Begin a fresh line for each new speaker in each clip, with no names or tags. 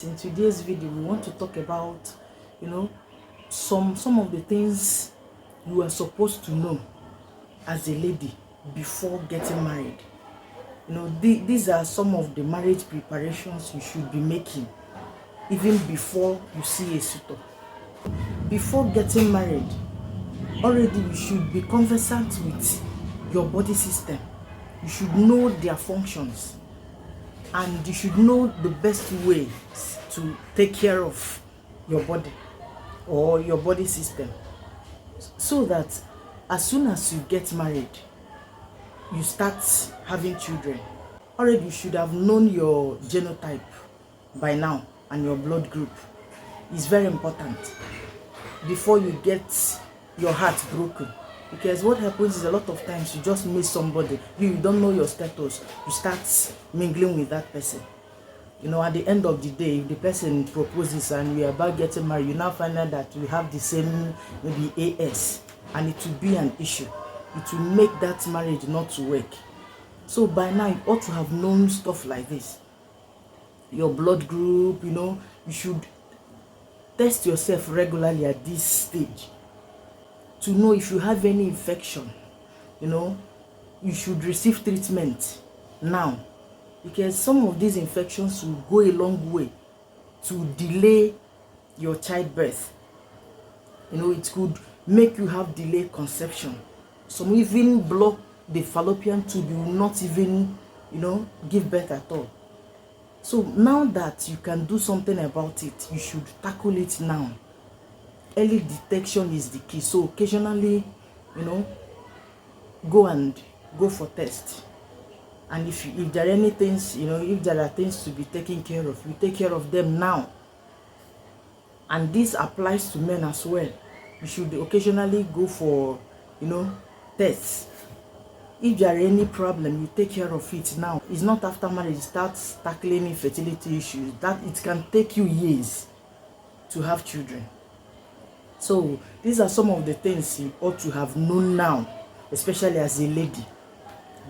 In today's video, we want to talk about, some of the things you are supposed to know as a lady before getting married. These are some of the marriage preparations you should be making even before you see a suitor. Before getting married, already you should be conversant with your body system. You should know their functions, and you should know the best ways to take care of your body or your body system, so that as soon as you get married, you start having children. Already you should have known your genotype by now and your blood group. It's very important before you get your heart broken, because what happens is a lot of times you just meet somebody, you don't know your status, you start mingling with that person. At the end of the day, if the person proposes and we are about getting married, you now find out that we have the same maybe AS, and it will be an issue. It will make that marriage not to work. So by now you ought to have known stuff like this. Your blood group, you should test yourself regularly at this stage to know if you have any infection. You should receive treatment now, because some of these infections will go a long way to delay your childbirth. It could make you have delayed conception. Some even block the fallopian tube. You will not even give birth at all. So now that you can do something about it, you should tackle it now. Early detection is the key. So occasionally, go for tests. And if there are any things, if there are things to be taken care of, you take care of them now. And this applies to men as well. You should occasionally go for, tests. If there are any problem, you take care of it now. It's not after marriage you start tackling infertility issues. That it can take you years to have children. So these are some of the things you ought to have known now, especially as a lady,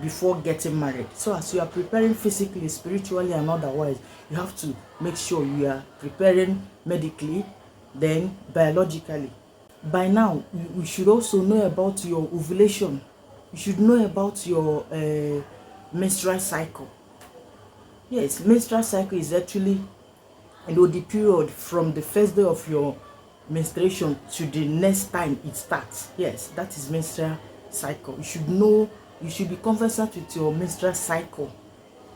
before getting married. So as you are preparing physically, spiritually, and otherwise, you have to make sure you are preparing medically, then biologically. By now, you should also know about your ovulation. You should know about your menstrual cycle. Yes, menstrual cycle is actually the period from the first day of your menstruation to the next time it starts. Yes, that is menstrual cycle. You should know. You should be conversant with your menstrual cycle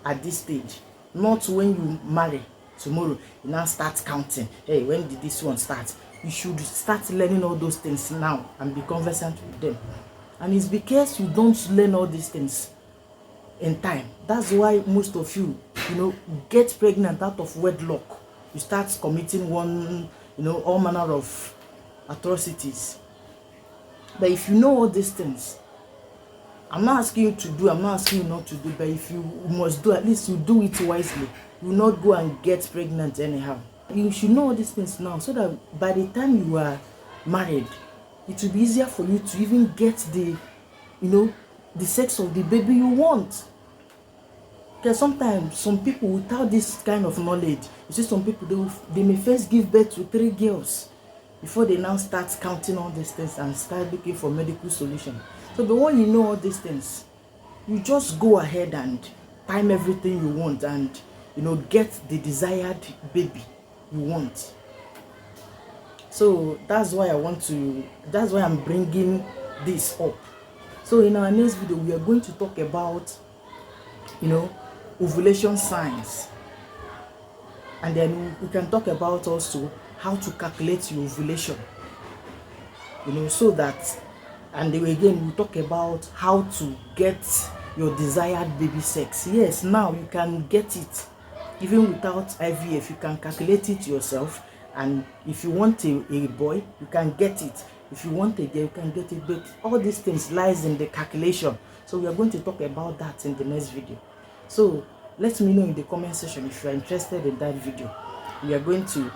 at this stage. Not when you marry tomorrow, you now start counting. Hey, when did this one start? You should start learning all those things now and be conversant with them. And it's because you don't learn all these things in time. That's why most of you, get pregnant out of wedlock. You start committing all manner of atrocities. But if you know all these things, I'm not asking you to do, I'm not asking you not to do, but if you must do, at least you do it wisely. You will not go and get pregnant anyhow. You should know all these things now, so that by the time you are married, it will be easier for you to even get the sex of the baby you want. Because sometimes some people, without this kind of knowledge, you see some people, they may first give birth to 3 girls before they now start counting all these things and start looking for medical solution. So but when you know all these things, you just go ahead and time everything you want and get the desired baby you want. So that's why I'm bringing this up. So in our next video, we are going to talk about ovulation signs, and then we can talk about also how to calculate your ovulation, so that, and then again we'll talk about how to get your desired baby sex. Yes, now you can get it even without IVF. You can calculate it yourself, and if you want a boy, you can get it. If you want a girl, you can get it. But all these things lies in the calculation. So we are going to talk about that in the next video. So let me know in the comment section if you are interested in that video. We are going to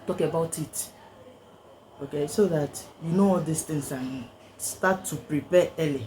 talk about it, okay, so that you know all these things and start to prepare early.